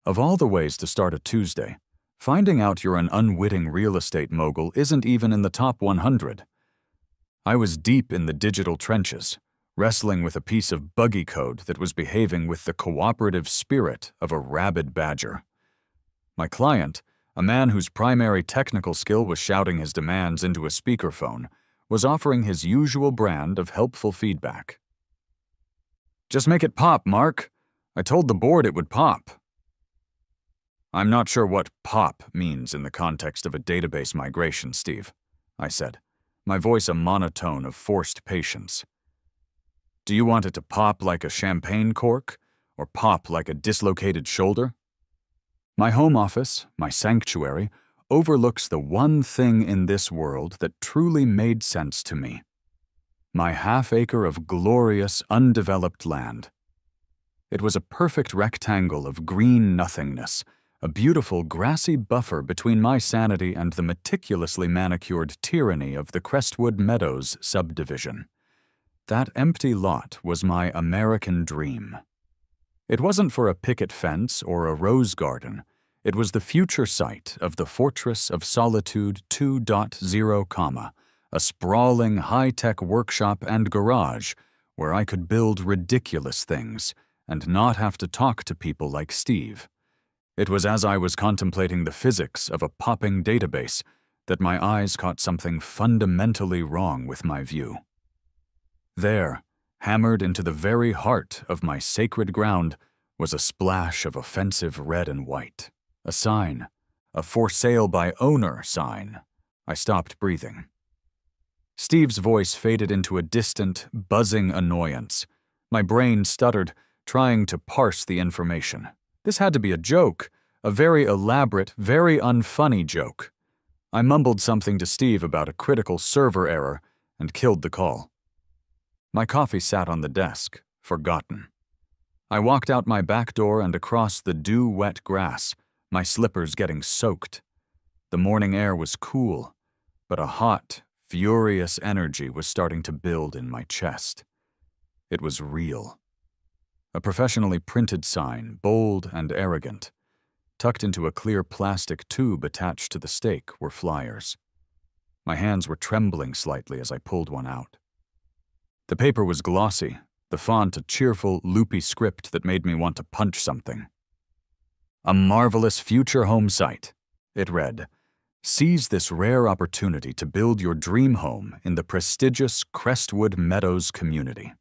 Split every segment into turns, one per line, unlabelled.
Of all the ways to start a Tuesday, finding out you're an unwitting real estate mogul isn't even in the top 100. I was deep in the digital trenches, wrestling with a piece of buggy code that was behaving with the cooperative spirit of a rabid badger. My client, a man whose primary technical skill was shouting his demands into a speakerphone, was offering his usual brand of helpful feedback. "Just make it pop, Mark. I told the board it would pop." "I'm not sure what pop means in the context of a database migration, Steve," I said, my voice a monotone of forced patience. "Do you want it to pop like a champagne cork, or pop like a dislocated shoulder?" My home office, my sanctuary, overlooks the one thing in this world that truly made sense to me. My half-acre of glorious, undeveloped land. It was a perfect rectangle of green nothingness, a beautiful grassy buffer between my sanity and the meticulously manicured tyranny of the Crestwood Meadows subdivision. That empty lot was my American dream. It wasn't for a picket fence or a rose garden. It was the future site of the Fortress of Solitude 2.0, a sprawling high-tech workshop and garage where I could build ridiculous things and not have to talk to people like Steve. It was as I was contemplating the physics of a popping database that my eyes caught something fundamentally wrong with my view. There, hammered into the very heart of my sacred ground, was a splash of offensive red and white. A sign, a "for sale by owner" sign. I stopped breathing. Steve's voice faded into a distant, buzzing annoyance. My brain stuttered, trying to parse the information. This had to be a joke, a very elaborate, very unfunny joke. I mumbled something to Steve about a critical server error and killed the call. My coffee sat on the desk, forgotten. I walked out my back door and across the dew-wet grass, my slippers getting soaked. The morning air was cool, but a hot, furious energy was starting to build in my chest. It was real. A professionally printed sign, bold and arrogant. Tucked into a clear plastic tube attached to the stake were flyers. My hands were trembling slightly as I pulled one out. The paper was glossy, the font a cheerful, loopy script that made me want to punch something. "A marvelous future home site," it read. "Seize this rare opportunity to build your dream home in the prestigious Crestwood Meadows community.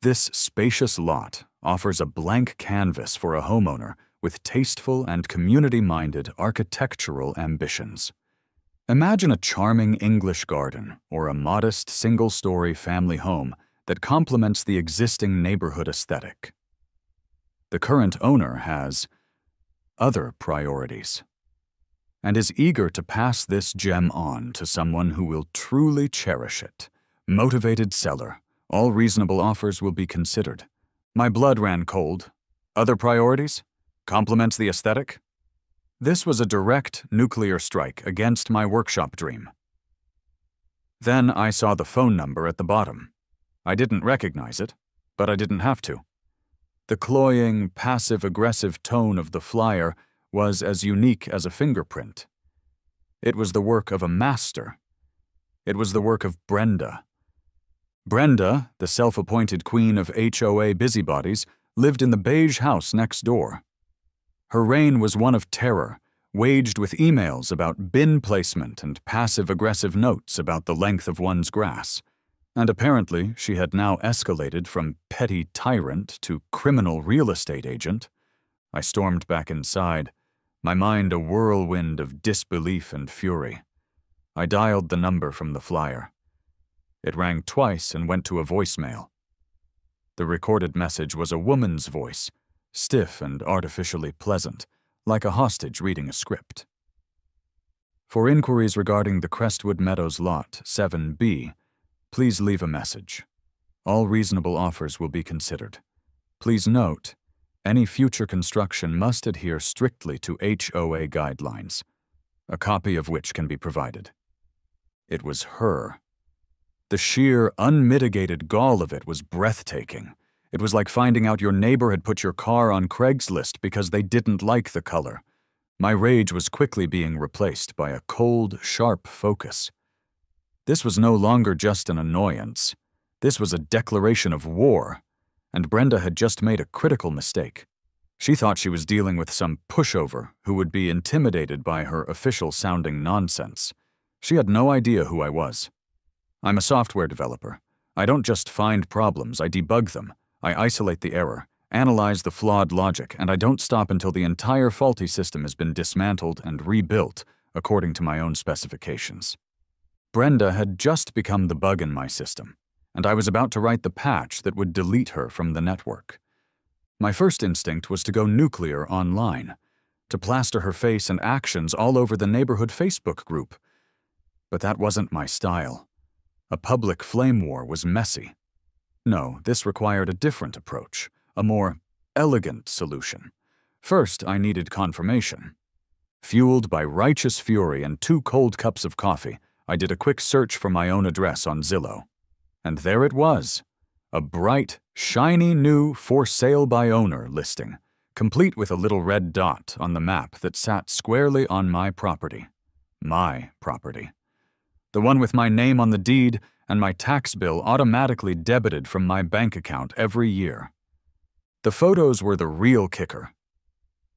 This spacious lot offers a blank canvas for a homeowner with tasteful and community-minded architectural ambitions. Imagine a charming English garden or a modest single-story family home that complements the existing neighborhood aesthetic. The current owner has other priorities and is eager to pass this gem on to someone who will truly cherish it. Motivated seller. All reasonable offers will be considered." My blood ran cold. Other priorities? Complements the aesthetic? This was a direct nuclear strike against my workshop dream. Then I saw the phone number at the bottom. I didn't recognize it, but I didn't have to. The cloying, passive-aggressive tone of the flyer was as unique as a fingerprint. It was the work of a master. It was the work of Brenda. Brenda, the self-appointed queen of HOA busybodies, lived in the beige house next door. Her reign was one of terror, waged with emails about bin placement and passive-aggressive notes about the length of one's grass. And apparently she had now escalated from petty tyrant to criminal real estate agent. I stormed back inside, my mind a whirlwind of disbelief and fury. I dialed the number from the flyer. It rang twice and went to a voicemail. The recorded message was a woman's voice, stiff and artificially pleasant, like a hostage reading a script. "For inquiries regarding the Crestwood Meadows Lot 7B, please leave a message. All reasonable offers will be considered. Please note, any future construction must adhere strictly to HOA guidelines, a copy of which can be provided." It was her. The sheer, unmitigated gall of it was breathtaking. It was like finding out your neighbor had put your car on Craigslist because they didn't like the color. My rage was quickly being replaced by a cold, sharp focus. This was no longer just an annoyance. This was a declaration of war, and Brenda had just made a critical mistake. She thought she was dealing with some pushover who would be intimidated by her official-sounding nonsense. She had no idea who I was. I'm a software developer. I don't just find problems, I debug them. I isolate the error, analyze the flawed logic, and I don't stop until the entire faulty system has been dismantled and rebuilt according to my own specifications. Brenda had just become the bug in my system, and I was about to write the patch that would delete her from the network. My first instinct was to go nuclear online, to plaster her face and actions all over the neighborhood Facebook group. But that wasn't my style. A public flame war was messy. No, this required a different approach, a more elegant solution. First, I needed confirmation. Fueled by righteous fury and 2 cold cups of coffee, I did a quick search for my own address on Zillow. And there it was, a bright, shiny new for sale by owner listing, complete with a little red dot on the map that sat squarely on my property. My property. The one with my name on the deed and my tax bill automatically debited from my bank account every year. The photos were the real kicker.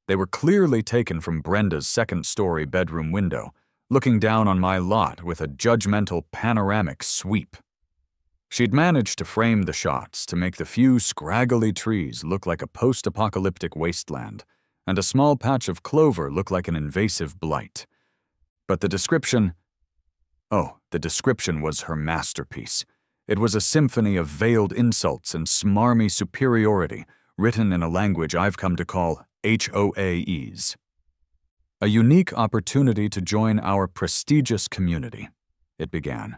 They were clearly taken from Brenda's second-story bedroom window, looking down on my lot with a judgmental panoramic sweep. She'd managed to frame the shots to make the few scraggly trees look like a post-apocalyptic wasteland, and a small patch of clover look like an invasive blight. But the description was her masterpiece. It was a symphony of veiled insults and smarmy superiority, written in a language I've come to call HOAs. A unique opportunity to join our prestigious community, it began.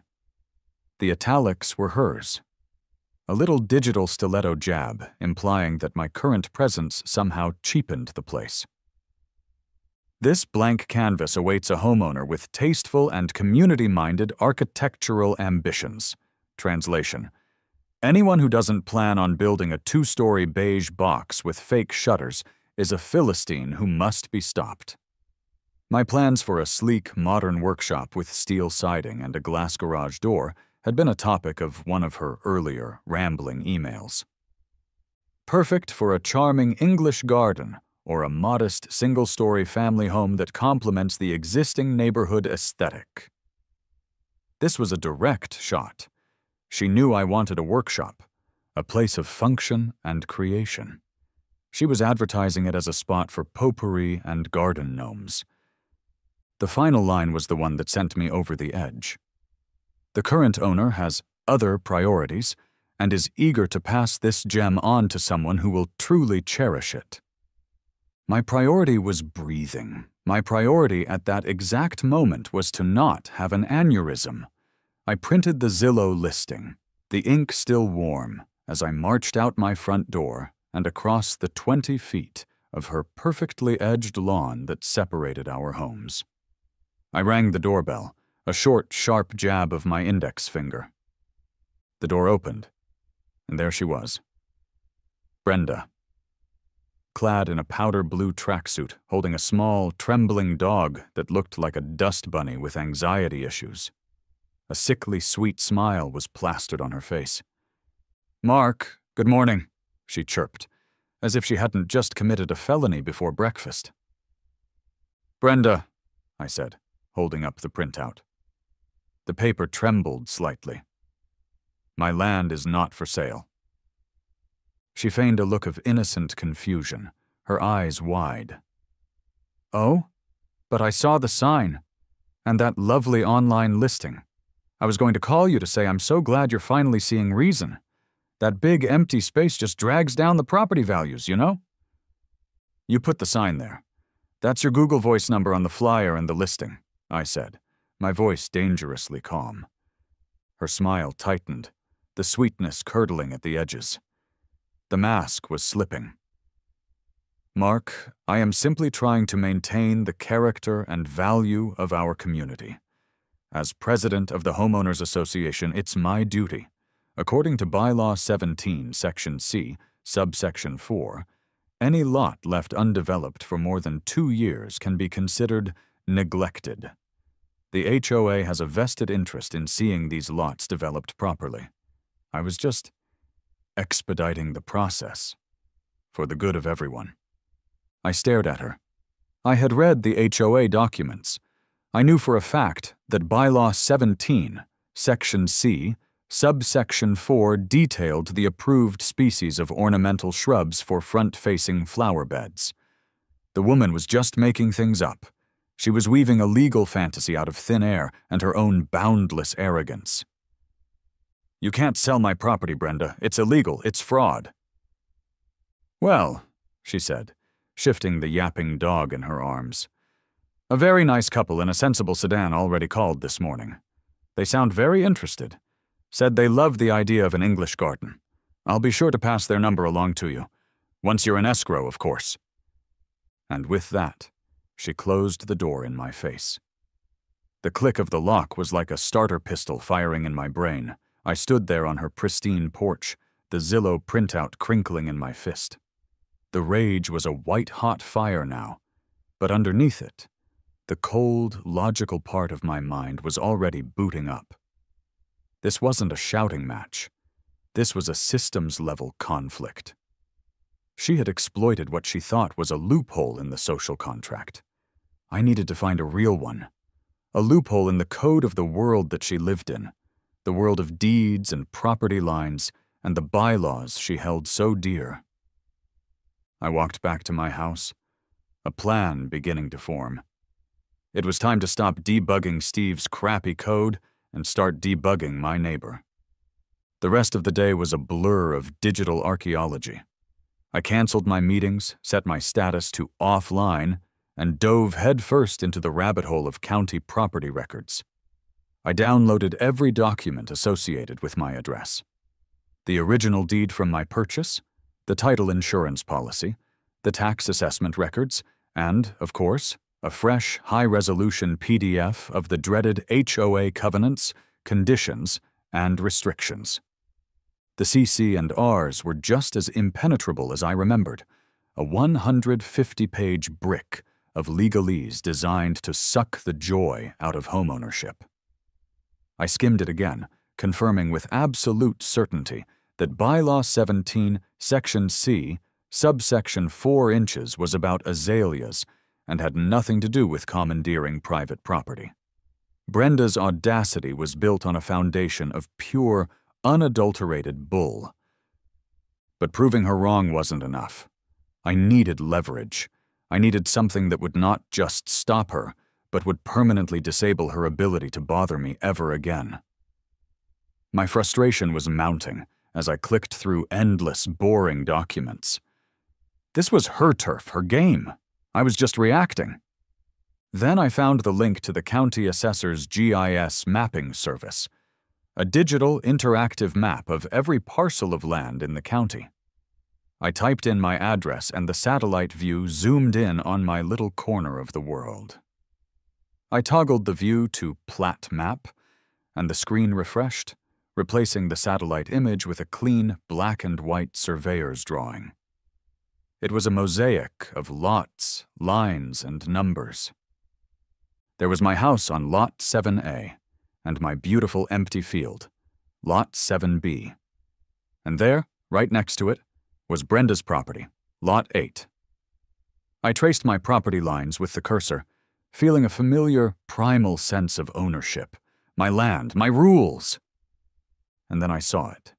The italics were hers. A little digital stiletto jab, implying that my current presence somehow cheapened the place. This blank canvas awaits a homeowner with tasteful and community-minded architectural ambitions. Translation: anyone who doesn't plan on building a 2-story beige box with fake shutters is a Philistine who must be stopped. My plans for a sleek, modern workshop with steel siding and a glass garage door had been a topic of one of her earlier, rambling emails. Perfect for a charming English garden or a modest single-story family home that complements the existing neighborhood aesthetic. This was a direct shot. She knew I wanted a workshop, a place of function and creation. She was advertising it as a spot for potpourri and garden gnomes. The final line was the one that sent me over the edge. The current owner has other priorities and is eager to pass this gem on to someone who will truly cherish it. My priority was breathing. My priority at that exact moment was to not have an aneurysm. I printed the Zillow listing, the ink still warm, as I marched out my front door and across the 20 feet of her perfectly edged lawn that separated our homes. I rang the doorbell, a short, sharp jab of my index finger. The door opened, and there she was. Brenda. Clad in a powder blue tracksuit, holding a small, trembling dog that looked like a dust bunny with anxiety issues. A sickly sweet smile was plastered on her face. "Mark, good morning," she chirped, as if she hadn't just committed a felony before breakfast. "Brenda," I said, holding up the printout. The paper trembled slightly. "My land is not for sale." She feigned a look of innocent confusion, her eyes wide. "Oh? But I saw the sign, and that lovely online listing. I was going to call you to say I'm so glad you're finally seeing reason. That big empty space just drags down the property values, you know?" "You put the sign there. That's your Google Voice number on the flyer and the listing," I said, my voice dangerously calm. Her smile tightened, the sweetness curdling at the edges. The mask was slipping. "Mark, I am simply trying to maintain the character and value of our community. As president of the Homeowners Association, it's my duty. According to Bylaw 17, Section C, subsection 4, any lot left undeveloped for more than 2 years can be considered neglected. The HOA has a vested interest in seeing these lots developed properly. I was just expediting the process for the good of everyone. I stared at her. I had read the HOA documents. I knew for a fact that Bylaw 17, Section C, subsection 4 detailed the approved species of ornamental shrubs for front-facing flower beds. The woman was just making things up. She was weaving a legal fantasy out of thin air and her own boundless arrogance. "You can't sell my property, Brenda. It's illegal. It's fraud." "Well," she said, shifting the yapping dog in her arms. "A very nice couple in a sensible sedan already called this morning. They sound very interested. Said they love the idea of an English garden. I'll be sure to pass their number along to you. Once you're in escrow, of course." And with that, she closed the door in my face. The click of the lock was like a starter pistol firing in my brain. I stood there on her pristine porch, the Zillow printout crinkling in my fist. The rage was a white-hot fire now, but underneath it, the cold, logical part of my mind was already booting up. This wasn't a shouting match. This was a systems-level conflict. She had exploited what she thought was a loophole in the social contract. I needed to find a real one. A loophole in the code of the world that she lived in, the world of deeds and property lines and the bylaws she held so dear. I walked back to my house, a plan beginning to form. It was time to stop debugging Steve's crappy code and start debugging my neighbor. The rest of the day was a blur of digital archaeology. I canceled my meetings, set my status to offline, and dove headfirst into the rabbit hole of county property records. I downloaded every document associated with my address. The original deed from my purchase, the title insurance policy, the tax assessment records, and, of course, a fresh, high-resolution PDF of the dreaded HOA covenants, conditions, and restrictions. The CC&Rs were just as impenetrable as I remembered, a 150-page brick of legalese designed to suck the joy out of homeownership. I skimmed it again, confirming with absolute certainty that Bylaw 17, Section C, subsection 4 inches was about azaleas and had nothing to do with commandeering private property. Brenda's audacity was built on a foundation of pure, unadulterated bull. But proving her wrong wasn't enough. I needed leverage. I needed something that would not just stop her, but would permanently disable her ability to bother me ever again. My frustration was mounting as I clicked through endless, boring documents. This was her turf, her game. I was just reacting. Then I found the link to the county assessor's GIS mapping service, a digital interactive map of every parcel of land in the county. I typed in my address and the satellite view zoomed in on my little corner of the world. I toggled the view to Plat Map, and the screen refreshed, replacing the satellite image with a clean black and white surveyor's drawing. It was a mosaic of lots, lines, and numbers. There was my house on Lot 7A, and my beautiful empty field, Lot 7B. And there, right next to it, was Brenda's property, Lot 8. I traced my property lines with the cursor, feeling a familiar, primal sense of ownership, my land, my rules. And then I saw it.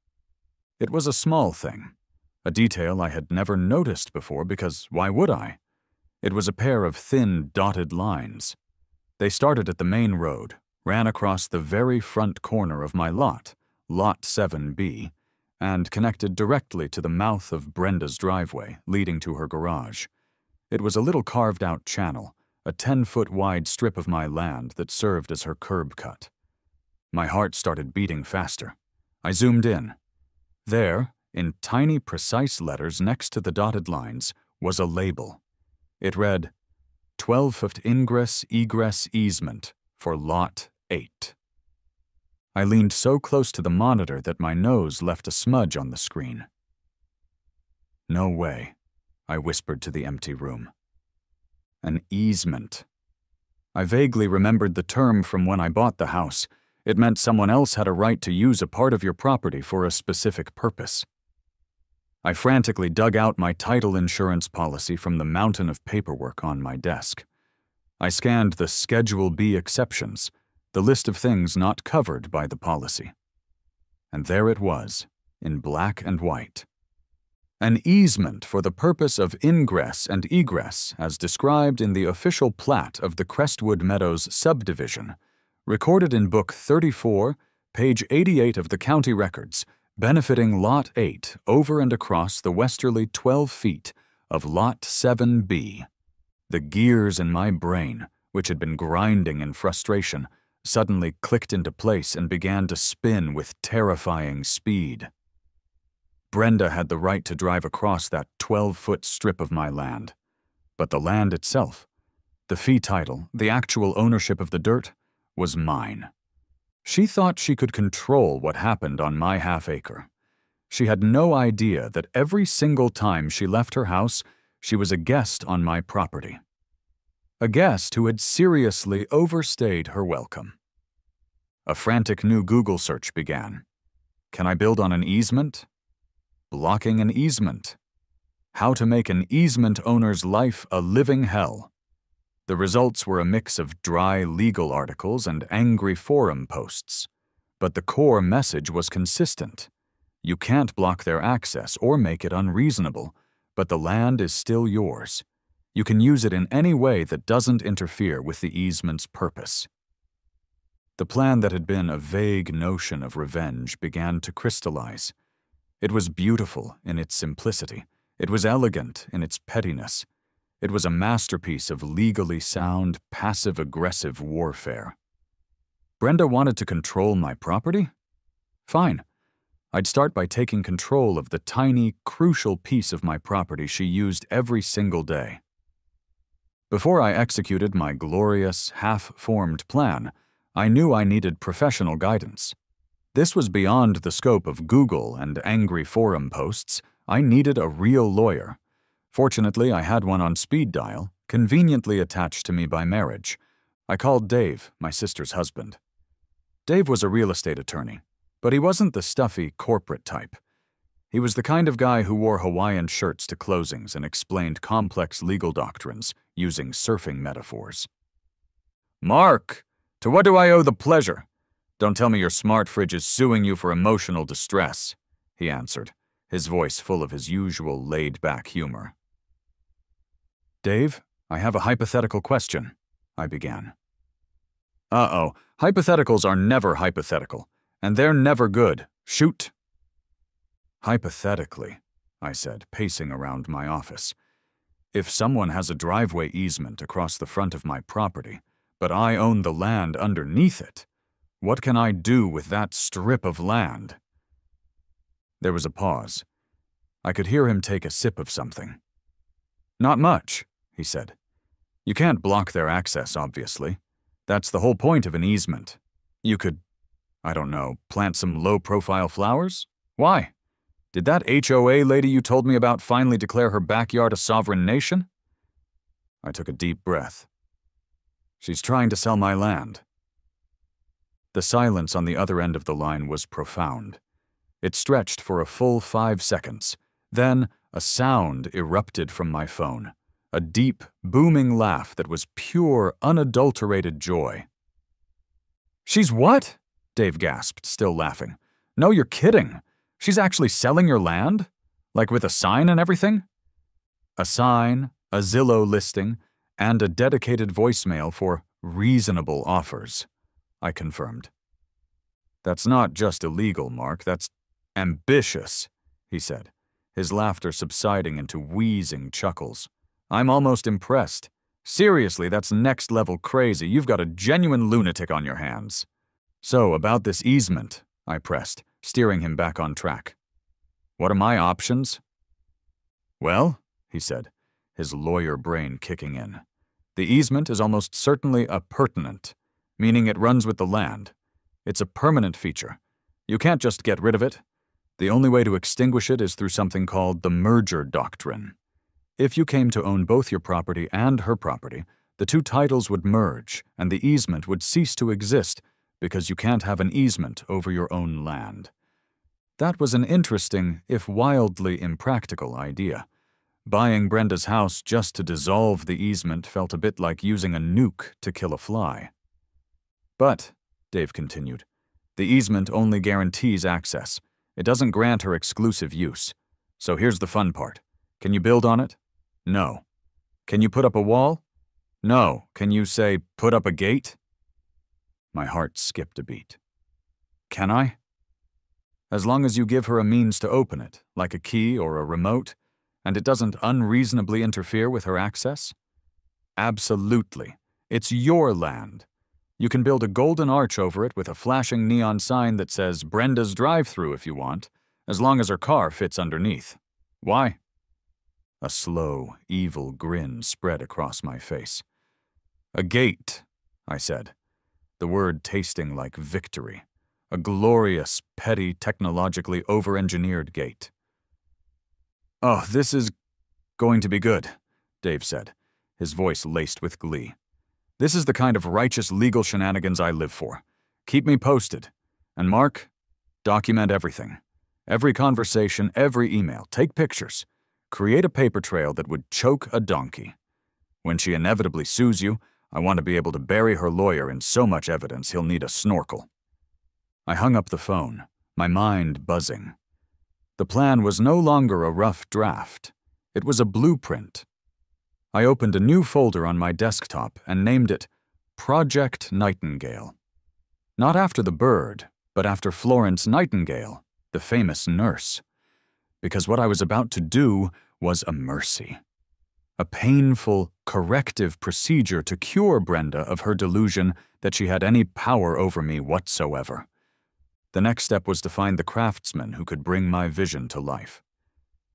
It was a small thing, a detail I had never noticed before because why would I? It was a pair of thin, dotted lines. They started at the main road, ran across the very front corner of my lot, Lot 7B, and connected directly to the mouth of Brenda's driveway, leading to her garage. It was a little carved-out channel, a 10-foot wide strip of my land that served as her curb cut. My heart started beating faster. I zoomed in. There, in tiny, precise letters next to the dotted lines, was a label. It read, 12-foot ingress-egress easement for Lot 8. I leaned so close to the monitor that my nose left a smudge on the screen. "No way," I whispered to the empty room. An easement. I vaguely remembered the term from when I bought the house. It meant someone else had a right to use a part of your property for a specific purpose. I frantically dug out my title insurance policy from the mountain of paperwork on my desk. I scanned the Schedule B exceptions, the list of things not covered by the policy. And there it was, in black and white. An easement for the purpose of ingress and egress as described in the official plat of the Crestwood Meadows subdivision, recorded in Book 34, page 88 of the county records, benefiting Lot 8 over and across the westerly 12 feet of Lot 7B. The gears in my brain, which had been grinding in frustration, suddenly clicked into place and began to spin with terrifying speed. Brenda had the right to drive across that 12-foot strip of my land. But the land itself, the fee title, the actual ownership of the dirt, was mine. She thought she could control what happened on my half-acre. She had no idea that every single time she left her house, she was a guest on my property. A guest who had seriously overstayed her welcome. A frantic new Google search began. Can I build on an easement? Blocking an easement. How to make an easement owner's life a living hell. The results were a mix of dry legal articles and angry forum posts. But the core message was consistent. You can't block their access or make it unreasonable, but the land is still yours. You can use it in any way that doesn't interfere with the easement's purpose. The plan that had been a vague notion of revenge began to crystallize. It was beautiful in its simplicity. It was elegant in its pettiness. It was a masterpiece of legally sound, passive-aggressive warfare. Brenda wanted to control my property? Fine. I'd start by taking control of the tiny, crucial piece of my property she used every single day. Before I executed my glorious, half-formed plan, I knew I needed professional guidance. This was beyond the scope of Google and angry forum posts. I needed a real lawyer. Fortunately, I had one on speed dial, conveniently attached to me by marriage. I called Dave, my sister's husband. Dave was a real estate attorney, but he wasn't the stuffy corporate type. He was the kind of guy who wore Hawaiian shirts to closings and explained complex legal doctrines using surfing metaphors. "Mark, to what do I owe the pleasure? Don't tell me your smart fridge is suing you for emotional distress," he answered, his voice full of his usual laid-back humor. "Dave, I have a hypothetical question," I began. "Uh-oh, hypotheticals are never hypothetical, and they're never good. Shoot." "Hypothetically," I said, pacing around my office, "if someone has a driveway easement across the front of my property, but I own the land underneath it, what can I do with that strip of land?" There was a pause. I could hear him take a sip of something. "Not much," he said. "You can't block their access, obviously. That's the whole point of an easement. You could, I don't know, plant some low-profile flowers? Why? Did that HOA lady you told me about finally declare her backyard a sovereign nation?" I took a deep breath. "She's trying to sell my land." The silence on the other end of the line was profound. It stretched for a full 5 seconds. Then a sound erupted from my phone, a deep, booming laugh that was pure, unadulterated joy. "She's what?" Dave gasped, still laughing. "No, you're kidding. She's actually selling your land? Like with a sign and everything?" "A sign, a Zillow listing, and a dedicated voicemail for reasonable offers," I confirmed. "That's not just illegal, Mark, that's ambitious," he said, his laughter subsiding into wheezing chuckles. "I'm almost impressed. Seriously, that's next-level crazy. You've got a genuine lunatic on your hands." "So, about this easement," I pressed, steering him back on track. "What are my options?" "Well," he said, his lawyer brain kicking in, "the easement is almost certainly appurtenant, meaning it runs with the land. It's a permanent feature. You can't just get rid of it. The only way to extinguish it is through something called the merger doctrine. If you came to own both your property and her property, the two titles would merge and the easement would cease to exist because you can't have an easement over your own land. That was an interesting, if wildly impractical, idea. Buying Brenda's house just to dissolve the easement felt a bit like using a nuke to kill a fly. But, Dave continued, the easement only guarantees access. It doesn't grant her exclusive use. So here's the fun part. Can you build on it? No. Can you put up a wall? No. Can you, say, put up a gate? My heart skipped a beat. Can I? As long as you give her a means to open it, like a key or a remote, and it doesn't unreasonably interfere with her access? Absolutely. It's your land. You can build a golden arch over it with a flashing neon sign that says Brenda's drive-thru if you want, as long as her car fits underneath. Why? A slow, evil grin spread across my face. A gate, I said, the word tasting like victory. A glorious, petty, technologically over-engineered gate. Oh, this is going to be good, Dave said, his voice laced with glee. This is the kind of righteous legal shenanigans I live for. Keep me posted. And Mark, document everything. Every conversation, every email. Take pictures. Create a paper trail that would choke a donkey. When she inevitably sues you, I want to be able to bury her lawyer in so much evidence he'll need a snorkel. I hung up the phone, my mind buzzing. The plan was no longer a rough draft. It was a blueprint. I opened a new folder on my desktop and named it Project Nightingale. Not after the bird, but after Florence Nightingale, the famous nurse. Because what I was about to do was a mercy. A painful, corrective procedure to cure Brenda of her delusion that she had any power over me whatsoever. The next step was to find the craftsman who could bring my vision to life.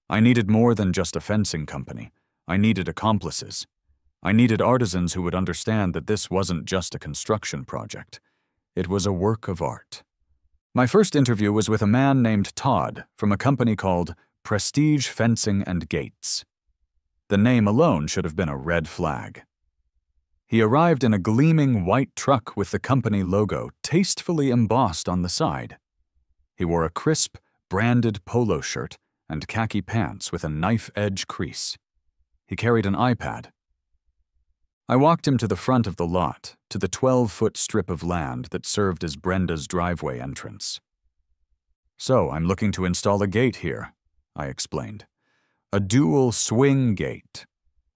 I needed more than just a fencing company. I needed accomplices. I needed artisans who would understand that this wasn't just a construction project. It was a work of art. My first interview was with a man named Todd from a company called Prestige Fencing and Gates. The name alone should have been a red flag. He arrived in a gleaming white truck with the company logo tastefully embossed on the side. He wore a crisp, branded polo shirt and khaki pants with a knife-edge crease. He carried an iPad. I walked him to the front of the lot, to the 12-foot strip of land that served as Brenda's driveway entrance. So I'm looking to install a gate here, I explained. A dual swing gate.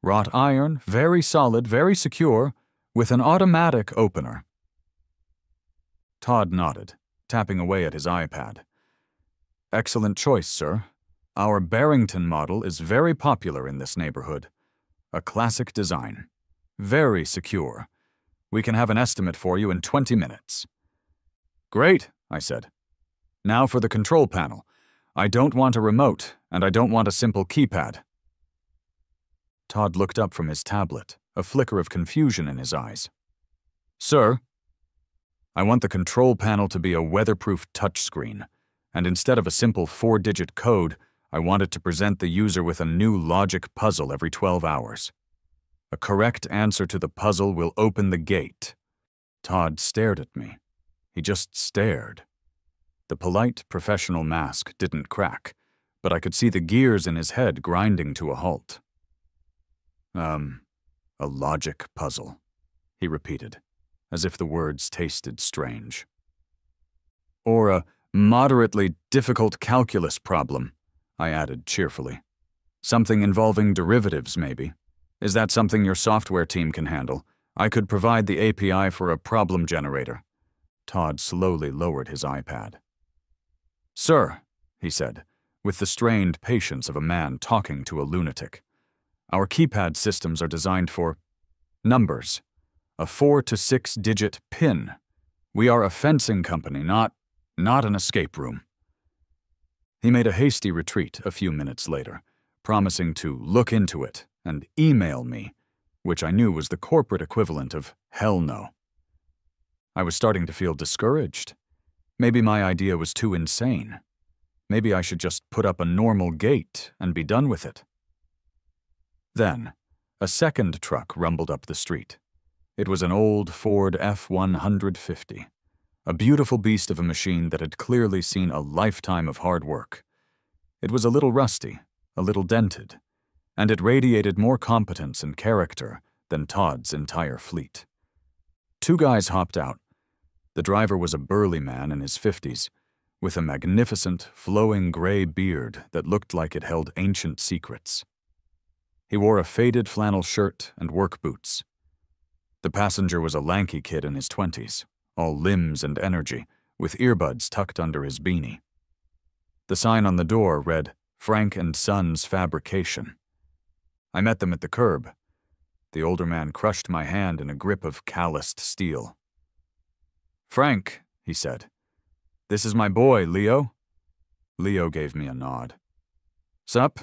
Wrought iron, very solid, very secure, with an automatic opener. Todd nodded, tapping away at his iPad. Excellent choice, sir. Our Barrington model is very popular in this neighborhood. A classic design. Very secure. We can have an estimate for you in 20 minutes. Great, I said. Now for the control panel. I don't want a remote, and I don't want a simple keypad. Todd looked up from his tablet, a flicker of confusion in his eyes. Sir, I want the control panel to be a weatherproof touchscreen, and instead of a simple 4-digit code, I want it to present the user with a new logic puzzle every 12 hours. A correct answer to the puzzle will open the gate. Todd stared at me. He just stared. The polite, professional mask didn't crack, but I could see the gears in his head grinding to a halt. A logic puzzle, he repeated, as if the words tasted strange. Or a moderately difficult calculus problem, I added cheerfully. Something involving derivatives, maybe. Is that something your software team can handle? I could provide the API for a problem generator. Todd slowly lowered his iPad. Sir, he said, with the strained patience of a man talking to a lunatic. Our keypad systems are designed for numbers, a 4 to 6 digit PIN. We are a fencing company, not an escape room. He made a hasty retreat a few minutes later, promising to look into it and email me, which I knew was the corporate equivalent of hell no. I was starting to feel discouraged. Maybe my idea was too insane. Maybe I should just put up a normal gate and be done with it. Then, a second truck rumbled up the street. It was an old Ford F-150, a beautiful beast of a machine that had clearly seen a lifetime of hard work. It was a little rusty, a little dented, and it radiated more competence and character than Todd's entire fleet. Two guys hopped out. The driver was a burly man in his 50s, with a magnificent, flowing gray beard that looked like it held ancient secrets. He wore a faded flannel shirt and work boots. The passenger was a lanky kid in his 20s, all limbs and energy, with earbuds tucked under his beanie. The sign on the door read, "Frank and Sons Fabrication." I met them at the curb. The older man crushed my hand in a grip of calloused steel. "Frank," he said, "this is my boy, Leo." Leo gave me a nod. "Sup?"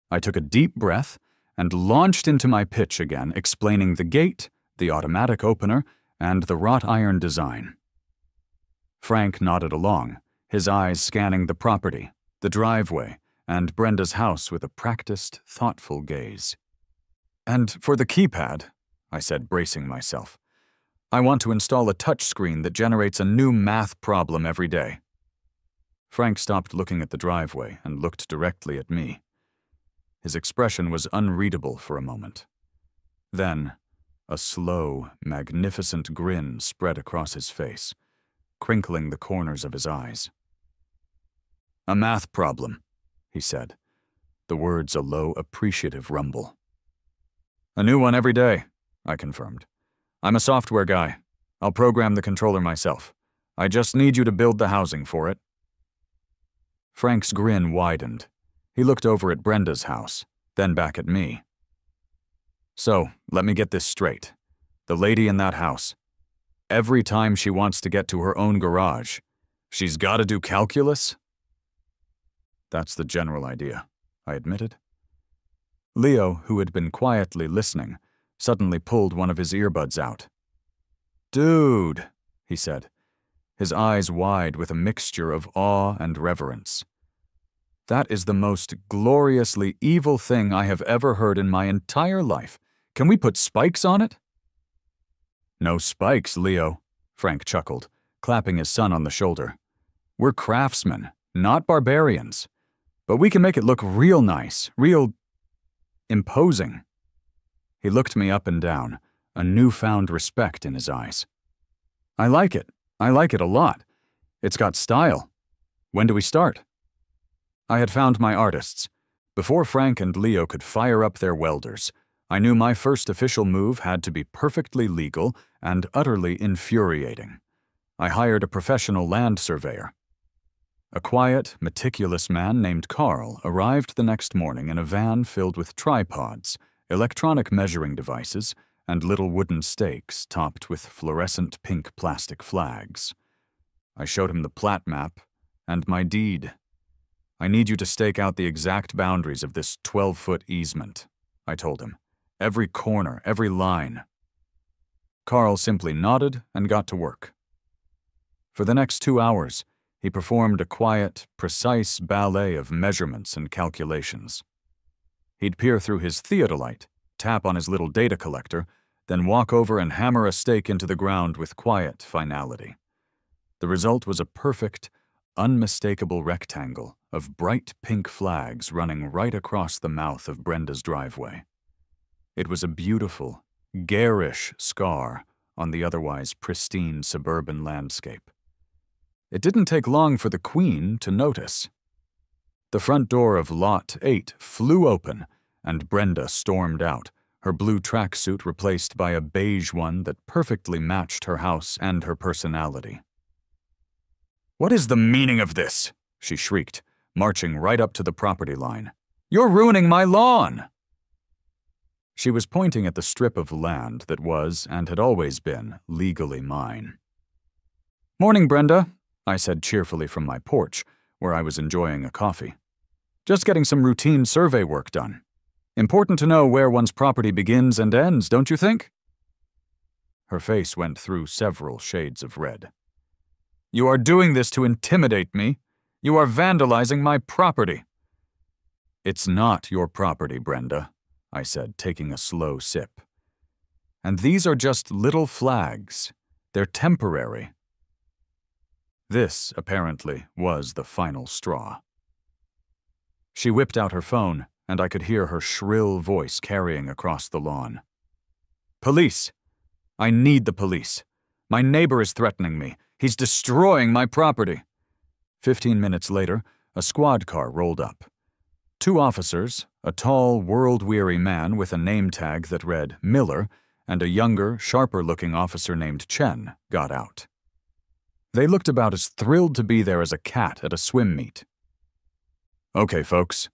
I took a deep breath and launched into my pitch again, explaining the gate, the automatic opener, and the wrought iron design. Frank nodded along, his eyes scanning the property, the driveway, and Brenda's house with a practiced, thoughtful gaze. "And for the keypad," I said, bracing myself, "I want to install a touchscreen that generates a new math problem every day." Frank stopped looking at the driveway and looked directly at me. His expression was unreadable for a moment. Then, a slow, magnificent grin spread across his face, crinkling the corners of his eyes. "A math problem," he said, the words a low, appreciative rumble. "A new one every day," I confirmed. "I'm a software guy. I'll program the controller myself. I just need you to build the housing for it." Frank's grin widened. He looked over at Brenda's house, then back at me. "So, let me get this straight. The lady in that house, every time she wants to get to her own garage, she's got to do calculus?" "That's the general idea," I admitted. Leo, who had been quietly listening, suddenly pulled one of his earbuds out. "Dude," he said, his eyes wide with a mixture of awe and reverence. "That is the most gloriously evil thing I have ever heard in my entire life. Can we put spikes on it?" "No spikes, Leo," Frank chuckled, clapping his son on the shoulder. "We're craftsmen, not barbarians. But we can make it look real nice, real imposing." He looked me up and down, a newfound respect in his eyes. I like it a lot. It's got style. When do we start?" I had found my artists. Before Frank and Leo could fire up their welders, I knew my first official move had to be perfectly legal and utterly infuriating. I hired a professional land surveyor. A quiet, meticulous man named Carl arrived the next morning in a van filled with tripods, electronic measuring devices, and little wooden stakes topped with fluorescent pink plastic flags. I showed him the plat map and my deed. "I need you to stake out the exact boundaries of this 12-foot easement," I told him. "Every corner, every line." Carl simply nodded and got to work. For the next 2 hours, he performed a quiet, precise ballet of measurements and calculations. He'd peer through his theodolite, tap on his little data collector, then walk over and hammer a stake into the ground with quiet finality. The result was a perfect, unmistakable rectangle of bright pink flags running right across the mouth of Brenda's driveway. It was a beautiful, garish scar on the otherwise pristine suburban landscape. It didn't take long for the Queen to notice. The front door of Lot 8 flew open, and Brenda stormed out, her blue tracksuit replaced by a beige one that perfectly matched her house and her personality. "What is the meaning of this?" she shrieked, marching right up to the property line. "You're ruining my lawn!" She was pointing at the strip of land that was, and had always been, legally mine. "Morning, Brenda," I said cheerfully from my porch, where I was enjoying a coffee. "Just getting some routine survey work done. Important to know where one's property begins and ends, don't you think?" Her face went through several shades of red. You are doing this to intimidate me. You are vandalizing my property." "It's not your property, Brenda," I said, taking a slow sip. "And these are just little flags. They're temporary." This, apparently, was the final straw. She whipped out her phone, and I could hear her shrill voice carrying across the lawn. "Police! I need the police. My neighbor is threatening me. He's destroying my property." 15 minutes later, a squad car rolled up. 2 officers, a tall, world-weary man with a name tag that read Miller, and a younger, sharper-looking officer named Chen, got out. They looked about as thrilled to be there as a cat at a swim meet. "Okay, folks,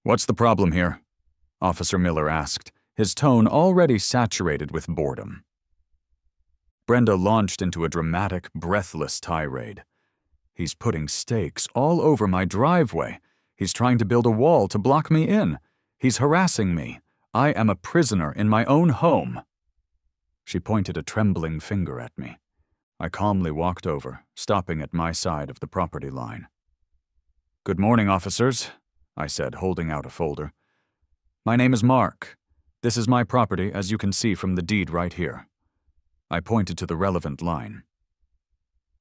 what's the problem here?" Officer Miller asked, his tone already saturated with boredom. Brenda launched into a dramatic, breathless tirade. "He's putting stakes all over my driveway. He's trying to build a wall to block me in. He's harassing me. I am a prisoner in my own home." She pointed a trembling finger at me. I calmly walked over, stopping at my side of the property line. "Good morning, officers," I said, holding out a folder. "My name is Mark. This is my property, as you can see from the deed right here." I pointed to the relevant line.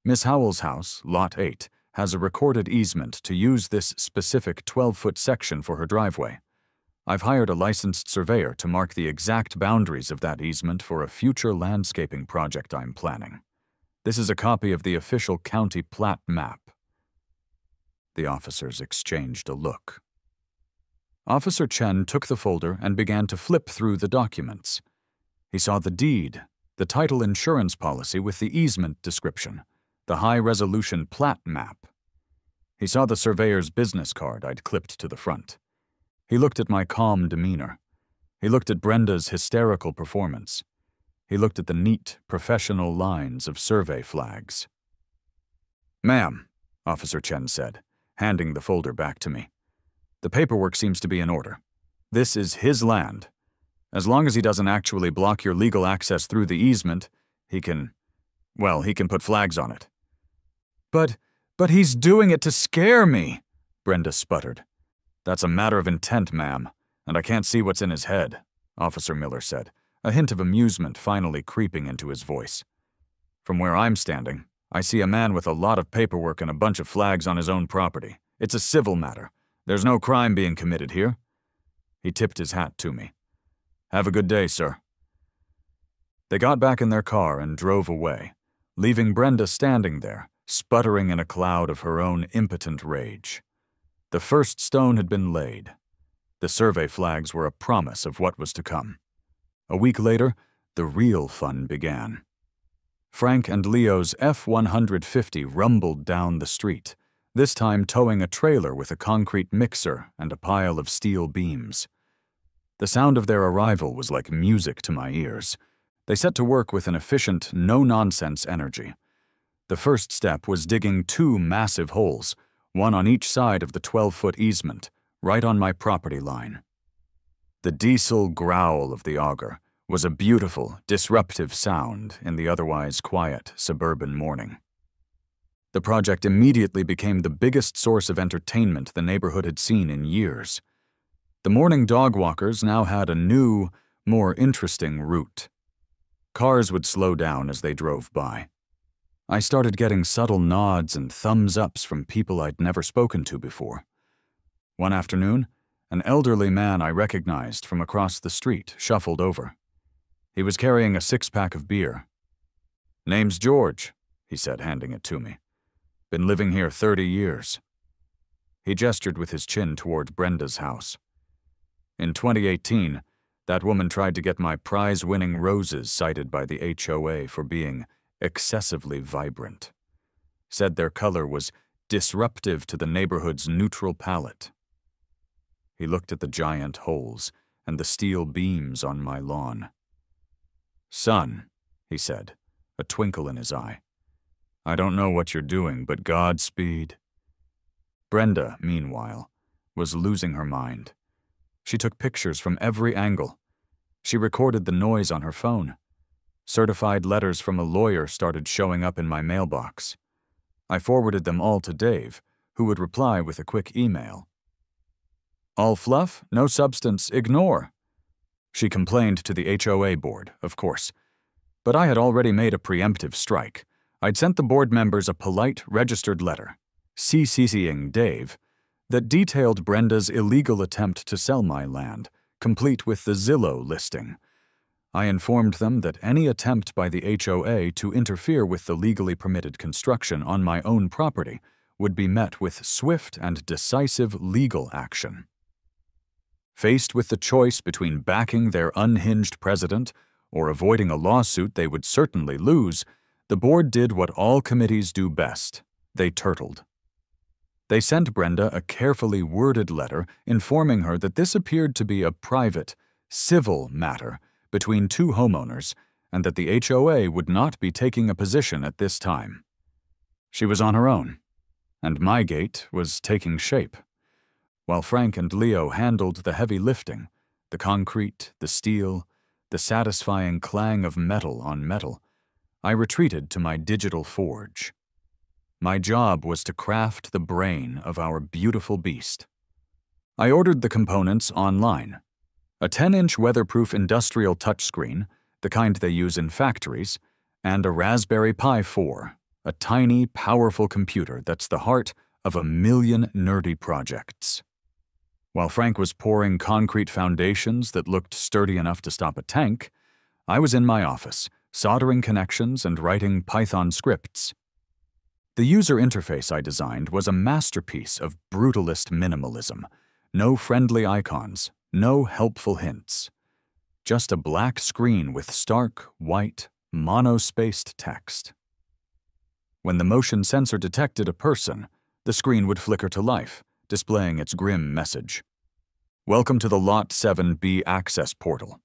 "Miss Howell's house, Lot 8, has a recorded easement to use this specific 12-foot section for her driveway. I've hired a licensed surveyor to mark the exact boundaries of that easement for a future landscaping project I'm planning. This is a copy of the official county plat map." The officers exchanged a look. Officer Chen took the folder and began to flip through the documents. He saw the deed, the title insurance policy with the easement description, the high-resolution plat map. He saw the surveyor's business card I'd clipped to the front. He looked at my calm demeanor. He looked at Brenda's hysterical performance. He looked at the neat, professional lines of survey flags. "Ma'am," Officer Chen said, handing the folder back to me, "the paperwork seems to be in order. This is his land. As long as he doesn't actually block your legal access through the easement, he can put flags on it." But he's doing it to scare me," Brenda sputtered. "That's a matter of intent, ma'am, and I can't see what's in his head," Officer Miller said, a hint of amusement finally creeping into his voice. "From where I'm standing, I see a man with a lot of paperwork and a bunch of flags on his own property. It's a civil matter. There's no crime being committed here." He tipped his hat to me. "Have a good day, sir." They got back in their car and drove away, leaving Brenda standing there, sputtering in a cloud of her own impotent rage. The first stone had been laid. The survey flags were a promise of what was to come. A week later, the real fun began. Frank and Leo's F-150 rumbled down the street, this time towing a trailer with a concrete mixer and a pile of steel beams. The sound of their arrival was like music to my ears. They set to work with an efficient, no-nonsense energy. The first step was digging 2 massive holes, one on each side of the 12-foot easement, right on my property line. The diesel growl of the auger was a beautiful, disruptive sound in the otherwise quiet suburban morning. The project immediately became the biggest source of entertainment the neighborhood had seen in years. The morning dog walkers now had a new, more interesting route. Cars would slow down as they drove by. I started getting subtle nods and thumbs-ups from people I'd never spoken to before. One afternoon, an elderly man I recognized from across the street shuffled over. He was carrying a 6-pack of beer. "Name's George," he said, handing it to me. "Been living here 30 years. He gestured with his chin toward Brenda's house. "In 2018, that woman tried to get my prize-winning roses cited by the HOA for being excessively vibrant. Said their color was disruptive to the neighborhood's neutral palette." He looked at the giant holes and the steel beams on my lawn. "Son," he said, a twinkle in his eye, "I don't know what you're doing, but Godspeed." Brenda, meanwhile, was losing her mind. She took pictures from every angle. She recorded the noise on her phone. Certified letters from a lawyer started showing up in my mailbox. I forwarded them all to Dave, who would reply with a quick email. All fluff, no substance, ignore. She complained to the HOA board, of course. But I had already made a preemptive strike. I'd sent the board members a polite, registered letter, CCing Dave, that detailed Brenda's illegal attempt to sell my land, complete with the Zillow listing. I informed them that any attempt by the HOA to interfere with the legally permitted construction on my own property would be met with swift and decisive legal action. Faced with the choice between backing their unhinged president or avoiding a lawsuit they would certainly lose, the board did what all committees do best. They turtled. They sent Brenda a carefully worded letter informing her that this appeared to be a private, civil matter between two homeowners and that the HOA would not be taking a position at this time. She was on her own, and my gate was taking shape. While Frank and Leo handled the heavy lifting, the concrete, the steel, the satisfying clang of metal on metal, I retreated to my digital forge. My job was to craft the brain of our beautiful beast. I ordered the components online. A 10-inch weatherproof industrial touchscreen, the kind they use in factories, and a Raspberry Pi 4, a tiny, powerful computer that's the heart of a million nerdy projects. While Frank was pouring concrete foundations that looked sturdy enough to stop a tank, I was in my office, soldering connections and writing Python scripts. The user interface I designed was a masterpiece of brutalist minimalism. No friendly icons, no helpful hints. Just a black screen with stark, white, monospaced text. When the motion sensor detected a person, the screen would flicker to life, displaying its grim message. Welcome to the Lot 7B access portal.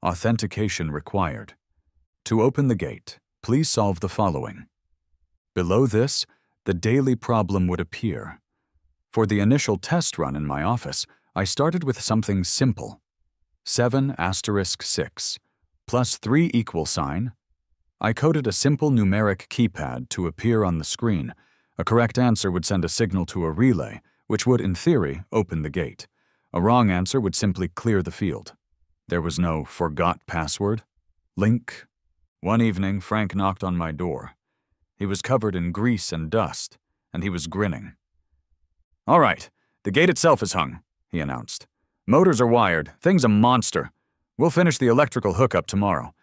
Authentication required. To open the gate, please solve the following. Below this, the daily problem would appear. For the initial test run in my office, I started with something simple. 7*6 plus 3 equal sign. I coded a simple numeric keypad to appear on the screen. A correct answer would send a signal to a relay, which would, in theory, open the gate. A wrong answer would simply clear the field. There was no forgot password. Link. One evening, Frank knocked on my door. He was covered in grease and dust, and he was grinning. All right, the gate itself is hung, he announced. Motors are wired. Thing's a monster. We'll finish the electrical hookup tomorrow.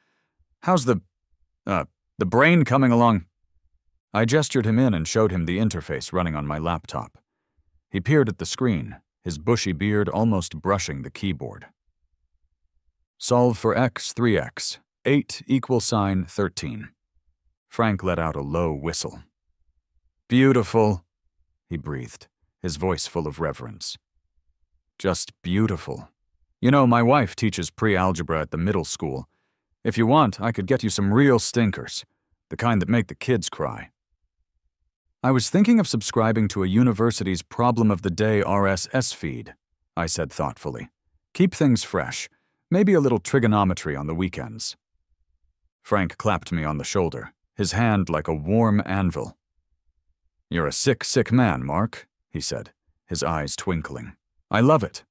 How's the brain coming along? I gestured him in and showed him the interface running on my laptop. He peered at the screen, his bushy beard almost brushing the keyboard. Solve for x 3x, 8 equal sign 13. Frank let out a low whistle. Beautiful, he breathed, his voice full of reverence. Just beautiful. You know, my wife teaches pre-algebra at the middle school. If you want, I could get you some real stinkers, the kind that make the kids cry. I was thinking of subscribing to a university's Problem of the Day RSS feed, I said thoughtfully. Keep things fresh, maybe a little trigonometry on the weekends. Frank clapped me on the shoulder, his hand like a warm anvil. You're a sick, sick man, Mark, he said, his eyes twinkling. I love it.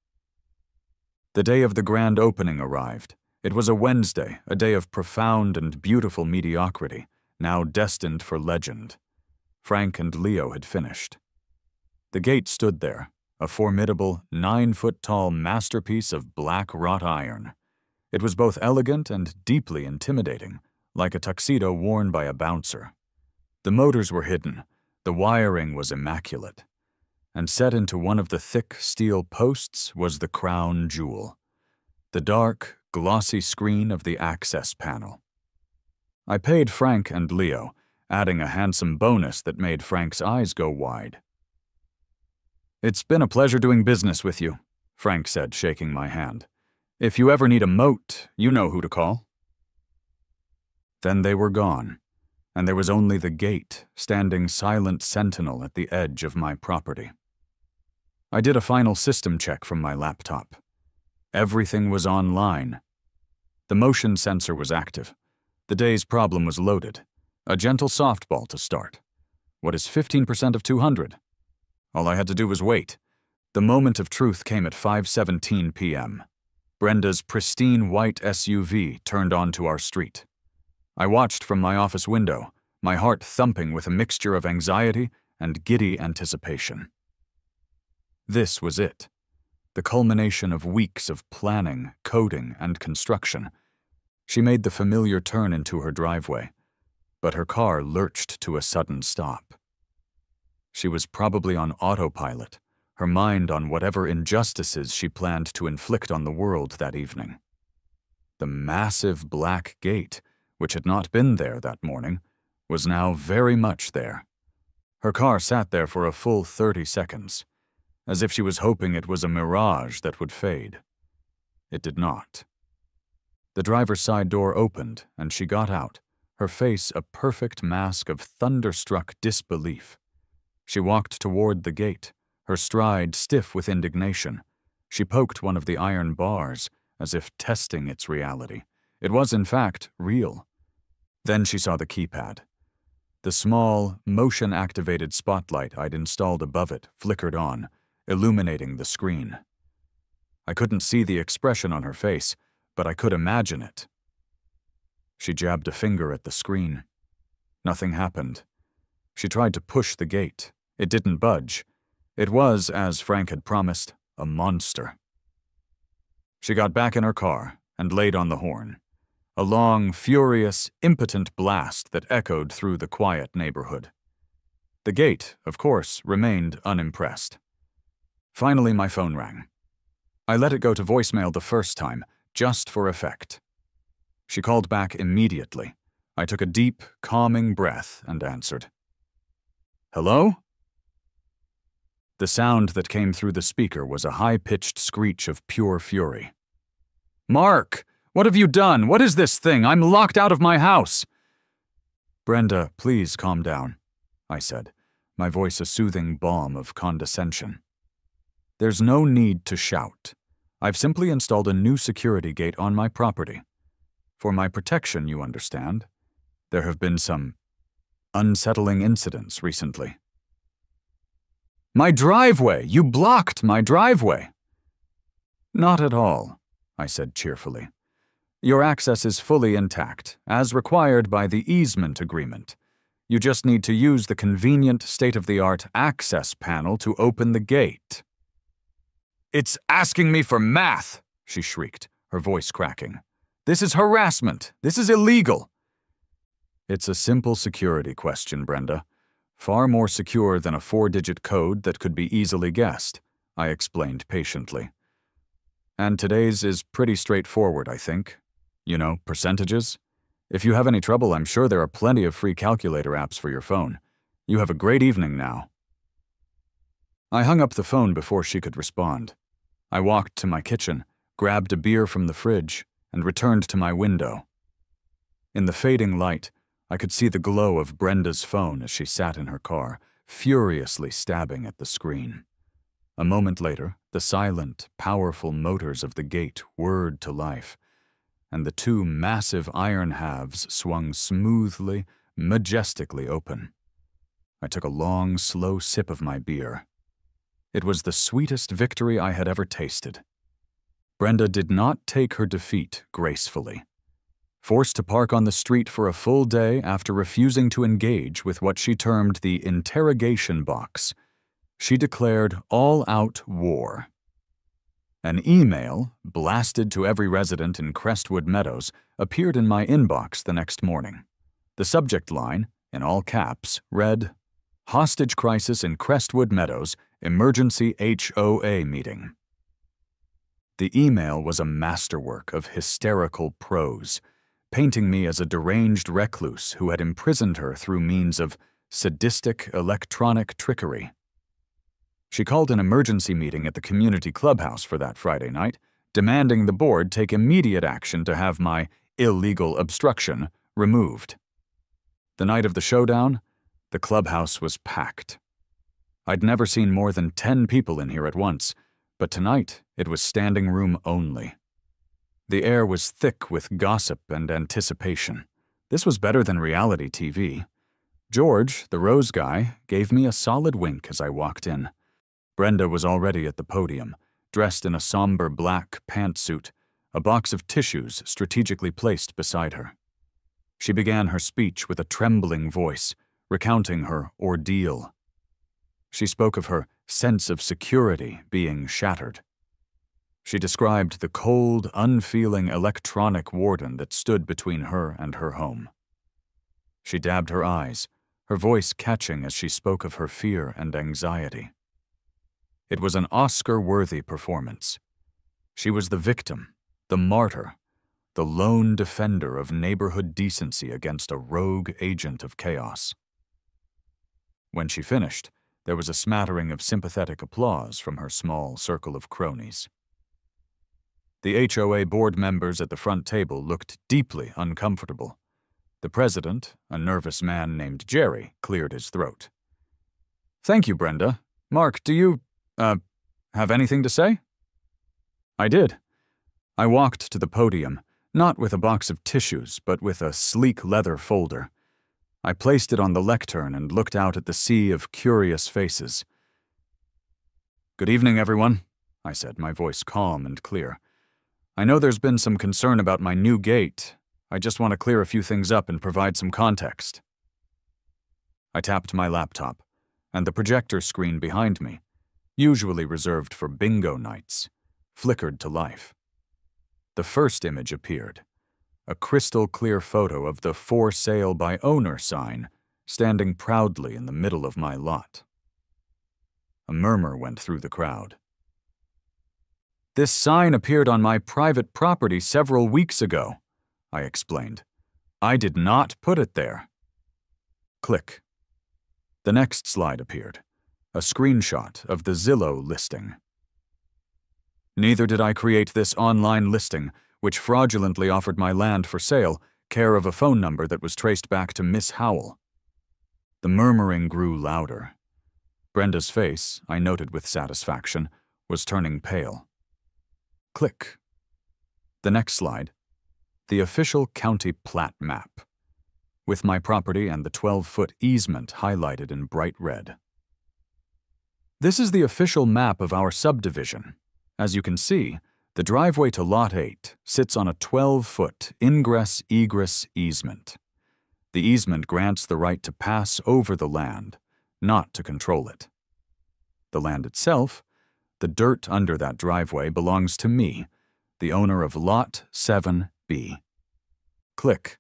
The day of the grand opening arrived. It was a Wednesday, a day of profound and beautiful mediocrity, now destined for legend. Frank and Leo had finished. The gate stood there, a formidable 9-foot-tall masterpiece of black wrought iron. It was both elegant and deeply intimidating, like a tuxedo worn by a bouncer. The motors were hidden, the wiring was immaculate, and set into one of the thick steel posts was the crown jewel, the dark, glossy screen of the access panel. I paid Frank and Leo, adding a handsome bonus that made Frank's eyes go wide. It's been a pleasure doing business with you, Frank said, shaking my hand. If you ever need a moat, you know who to call. Then they were gone, and there was only the gate, standing silent sentinel at the edge of my property. I did a final system check from my laptop. Everything was online. The motion sensor was active. The day's problem was loaded. A gentle softball to start. What is 15% of 200? All I had to do was wait. The moment of truth came at 5:17 p.m. Brenda's pristine white SUV turned onto our street. I watched from my office window, my heart thumping with a mixture of anxiety and giddy anticipation. This was it, the culmination of weeks of planning, coding, and construction. She made the familiar turn into her driveway, but her car lurched to a sudden stop. She was probably on autopilot, her mind on whatever injustices she planned to inflict on the world that evening. The massive black gate, which had not been there that morning, was now very much there. Her car sat there for a full 30 seconds, as if she was hoping it was a mirage that would fade. It did not. The driver's side door opened, and she got out, her face a perfect mask of thunderstruck disbelief. She walked toward the gate, her stride stiff with indignation. She poked one of the iron bars, as if testing its reality. It was, in fact, real. Then she saw the keypad. The small, motion-activated spotlight I'd installed above it flickered on, illuminating the screen. I couldn't see the expression on her face, but I could imagine it. She jabbed a finger at the screen. Nothing happened. She tried to push the gate. It didn't budge. It was, as Frank had promised, a monster. She got back in her car and laid on the horn. A long, furious, impotent blast that echoed through the quiet neighborhood. The gate, of course, remained unimpressed. Finally, my phone rang. I let it go to voicemail the first time, just for effect. She called back immediately. I took a deep, calming breath and answered. "Hello?" The sound that came through the speaker was a high-pitched screech of pure fury. "Mark! What have you done? What is this thing? I'm locked out of my house!" "Brenda, please calm down," I said, my voice a soothing balm of condescension. "There's no need to shout. I've simply installed a new security gate on my property. For my protection, you understand. There have been some unsettling incidents recently." "My driveway! You blocked my driveway!" "Not at all," I said cheerfully. "Your access is fully intact, as required by the easement agreement. You just need to use the convenient state-of-the-art access panel to open the gate." "It's asking me for math!" she shrieked, her voice cracking. "This is harassment! This is illegal!" "It's a simple security question, Brenda. Far more secure than a 4-digit code that could be easily guessed," I explained patiently. "And today's is pretty straightforward, I think. You know, percentages. If you have any trouble, I'm sure there are plenty of free calculator apps for your phone. You have a great evening now." I hung up the phone before she could respond. I walked to my kitchen, grabbed a beer from the fridge, and returned to my window. In the fading light, I could see the glow of Brenda's phone as she sat in her car, furiously stabbing at the screen. A moment later, the silent, powerful motors of the gate whirred to life, and the two massive iron halves swung smoothly, majestically open. I took a long, slow sip of my beer. It was the sweetest victory I had ever tasted. Brenda did not take her defeat gracefully. Forced to park on the street for a full day after refusing to engage with what she termed the interrogation box, she declared all-out war. An email, blasted to every resident in Crestwood Meadows, appeared in my inbox the next morning. The subject line, in all caps, read, "Hostage crisis in Crestwood Meadows, emergency HOA meeting." The email was a masterwork of hysterical prose, painting me as a deranged recluse who had imprisoned her through means of sadistic electronic trickery. She called an emergency meeting at the community clubhouse for that Friday night, demanding the board take immediate action to have my illegal obstruction removed. The night of the showdown, the clubhouse was packed. I'd never seen more than 10 people in here at once, but tonight it was standing room only. The air was thick with gossip and anticipation. This was better than reality TV. George, the Rose guy, gave me a solid wink as I walked in. Brenda was already at the podium, dressed in a somber black pantsuit, a box of tissues strategically placed beside her. She began her speech with a trembling voice, recounting her ordeal. She spoke of her sense of security being shattered. She described the cold, unfeeling electronic warden that stood between her and her home. She dabbed her eyes, her voice catching as she spoke of her fear and anxiety. It was an Oscar-worthy performance. She was the victim, the martyr, the lone defender of neighborhood decency against a rogue agent of chaos. When she finished, there was a smattering of sympathetic applause from her small circle of cronies. The HOA board members at the front table looked deeply uncomfortable. The president, a nervous man named Jerry, cleared his throat. "Thank you, Brenda. Mark, do you, have anything to say?" I did. I walked to the podium, not with a box of tissues, but with a sleek leather folder. I placed it on the lectern and looked out at the sea of curious faces. "Good evening, everyone," I said, my voice calm and clear. "I know there's been some concern about my new gate. I just want to clear a few things up and provide some context." I tapped my laptop, and the projector screen behind me, usually reserved for bingo nights, flickered to life. The first image appeared, a crystal-clear photo of the "For Sale by Owner" sign standing proudly in the middle of my lot. A murmur went through the crowd. "This sign appeared on my private property several weeks ago," I explained. "I did not put it there." Click. The next slide appeared, a screenshot of the Zillow listing. "Neither did I create this online listing, which fraudulently offered my land for sale, care of a phone number that was traced back to Miss Howell." The murmuring grew louder. Brenda's face, I noted with satisfaction, was turning pale. Click. The next slide. The official county plat map, with my property and the 12-foot easement highlighted in bright red. "This is the official map of our subdivision. As you can see, the driveway to Lot 8 sits on a 12-foot ingress-egress easement. The easement grants the right to pass over the land, not to control it. The land itself, the dirt under that driveway, belongs to me, the owner of Lot 7B. Click.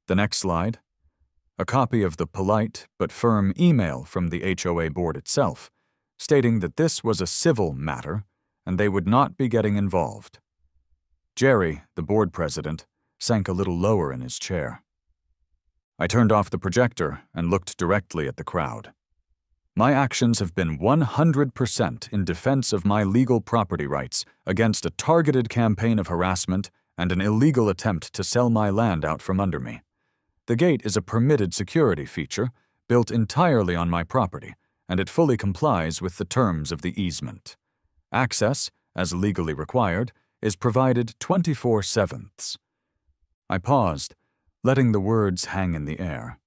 The next slide. A copy of the polite but firm email from the HOA board itself, stating that this was a civil matter and they would not be getting involved. Jerry, the board president, sank a little lower in his chair. I turned off the projector and looked directly at the crowd. My actions have been 100% in defense of my legal property rights against a targeted campaign of harassment and an illegal attempt to sell my land out from under me. The gate is a permitted security feature built entirely on my property, and it fully complies with the terms of the easement. Access, as legally required, is provided 24/7. I paused, letting the words hang in the air.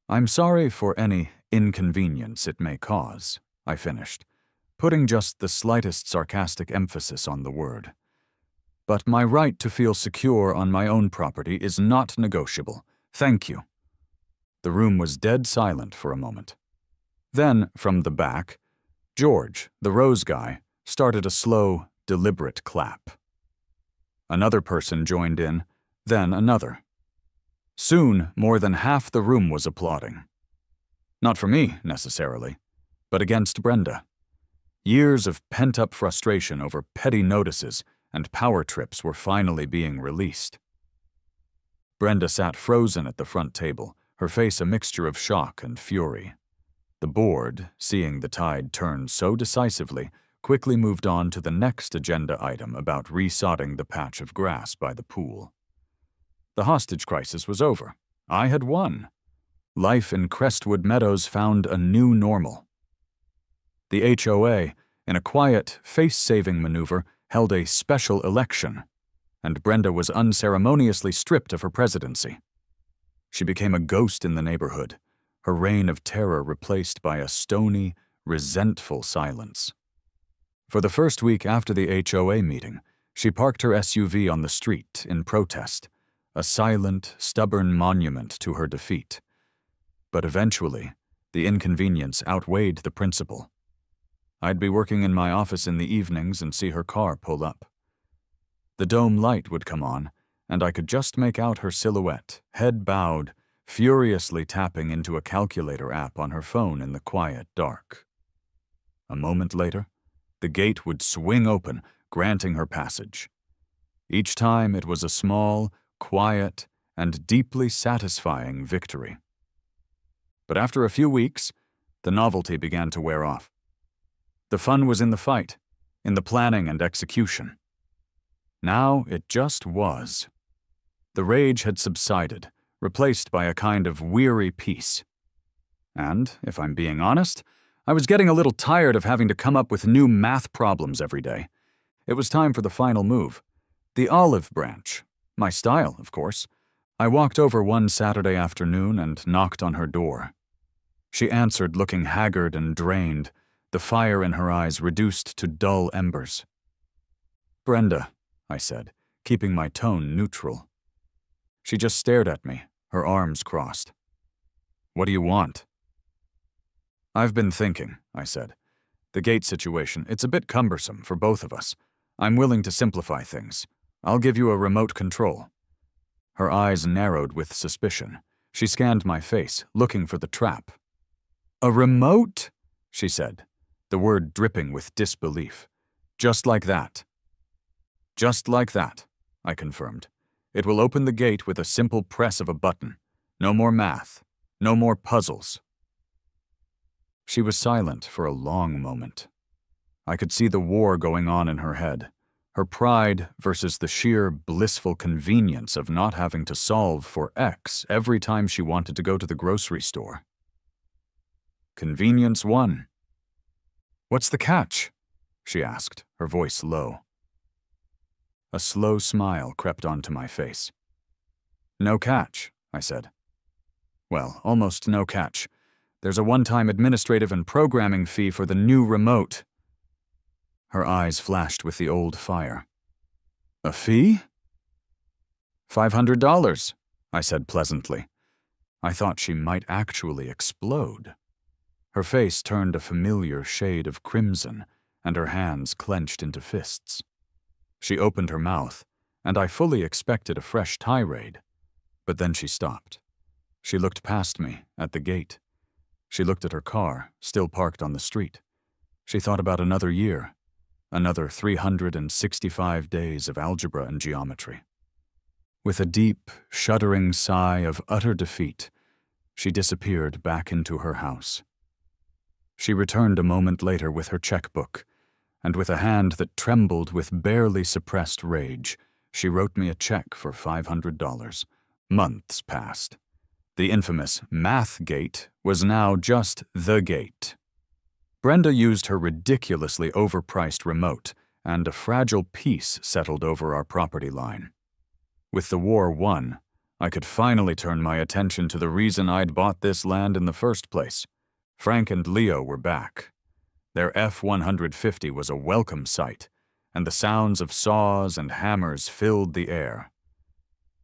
"I'm sorry for any inconvenience it may cause," I finished, putting just the slightest sarcastic emphasis on the word. "But my right to feel secure on my own property is not negotiable. Thank you." The room was dead silent for a moment. Then, from the back, George, the Rose guy, started a slow, deliberate clap. Another person joined in, then another. Soon, more than half the room was applauding. Not for me, necessarily, but against Brenda. Years of pent-up frustration over petty notices and power trips were finally being released. Brenda sat frozen at the front table, her face a mixture of shock and fury. The board, seeing the tide turn so decisively, quickly moved on to the next agenda item about resodding the patch of grass by the pool. The hostage crisis was over. I had won. Life in Crestwood Meadows found a new normal. The HOA, in a quiet, face-saving maneuver, held a special election, and Brenda was unceremoniously stripped of her presidency. She became a ghost in the neighborhood, her reign of terror replaced by a stony, resentful silence. For the first week after the HOA meeting, she parked her SUV on the street in protest, a silent, stubborn monument to her defeat. But eventually, the inconvenience outweighed the principle. I'd be working in my office in the evenings and see her car pull up. The dome light would come on, and I could just make out her silhouette, head bowed, furiously tapping into a calculator app on her phone in the quiet dark. A moment later, the gate would swing open, granting her passage. Each time it was a small, quiet, and deeply satisfying victory. But after a few weeks, the novelty began to wear off. The fun was in the fight, in the planning and execution. Now it just was. The rage had subsided, replaced by a kind of weary peace. And, if I'm being honest, I was getting a little tired of having to come up with new math problems every day. It was time for the final move. The olive branch. My style, of course. I walked over one Saturday afternoon and knocked on her door. She answered looking haggard and drained, the fire in her eyes reduced to dull embers. "Brenda," I said, keeping my tone neutral. She just stared at me, her arms crossed. "What do you want?" "I've been thinking," I said. "The gate situation, it's a bit cumbersome for both of us. I'm willing to simplify things. I'll give you a remote control." Her eyes narrowed with suspicion. She scanned my face, looking for the trap. "A remote?" she said, the word dripping with disbelief. "Just like that." "Just like that," I confirmed. "It will open the gate with a simple press of a button. No more math. No more puzzles." She was silent for a long moment. I could see the war going on in her head, her pride versus the sheer blissful convenience of not having to solve for X every time she wanted to go to the grocery store. Convenience won. "What's the catch?" she asked, her voice low. A slow smile crept onto my face. "No catch," I said. "Well, almost no catch. There's a one-time administrative and programming fee for the new remote." Her eyes flashed with the old fire. "A fee?" $500, I said pleasantly. I thought she might actually explode. Her face turned a familiar shade of crimson, and her hands clenched into fists. She opened her mouth, and I fully expected a fresh tirade. But then she stopped. She looked past me, at the gate. She looked at her car, still parked on the street. She thought about another year, another 365 days of algebra and geometry. With a deep, shuddering sigh of utter defeat, she disappeared back into her house. She returned a moment later with her checkbook, and with a hand that trembled with barely suppressed rage, she wrote me a check for $500. Months passed. The infamous math gate was now just the gate. Brenda used her ridiculously overpriced remote, and a fragile peace settled over our property line. With the war won, I could finally turn my attention to the reason I'd bought this land in the first place. Frank and Leo were back. Their F-150 was a welcome sight, and the sounds of saws and hammers filled the air.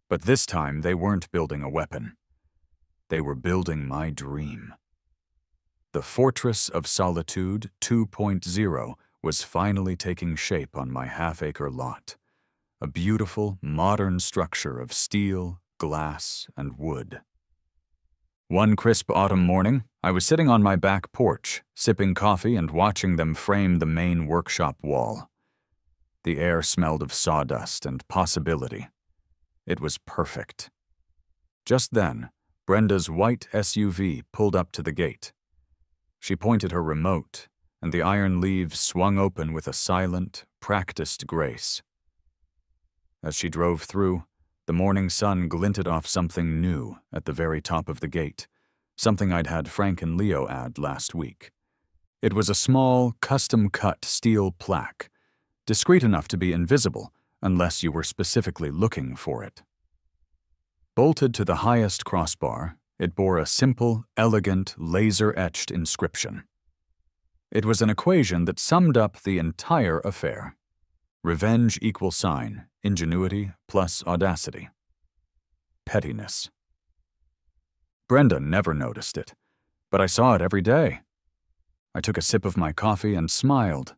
But this time they weren't building a weapon. They were building my dream. The Fortress of Solitude 2.0 was finally taking shape on my half-acre lot. A beautiful, modern structure of steel, glass, and wood. One crisp autumn morning, I was sitting on my back porch, sipping coffee and watching them frame the main workshop wall. The air smelled of sawdust and possibility. It was perfect. Just then, Brenda's white SUV pulled up to the gate. She pointed her remote, and the iron leaves swung open with a silent, practiced grace. As she drove through, the morning sun glinted off something new at the very top of the gate, something I'd had Frank and Leo add last week. It was a small, custom-cut steel plaque, discreet enough to be invisible unless you were specifically looking for it. Bolted to the highest crossbar, it bore a simple, elegant, laser-etched inscription. It was an equation that summed up the entire affair. Revenge equals sign, ingenuity plus audacity. Pettiness. Brenda never noticed it, but I saw it every day. I took a sip of my coffee and smiled.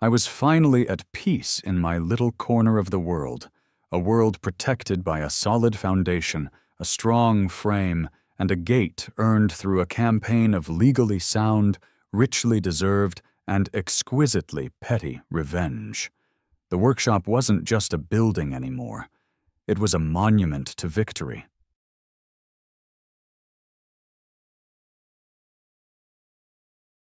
I was finally at peace in my little corner of the world, a world protected by a solid foundation, a strong frame, and a gate earned through a campaign of legally sound, richly deserved, and exquisitely petty revenge. The workshop wasn't just a building anymore. It was a monument to victory,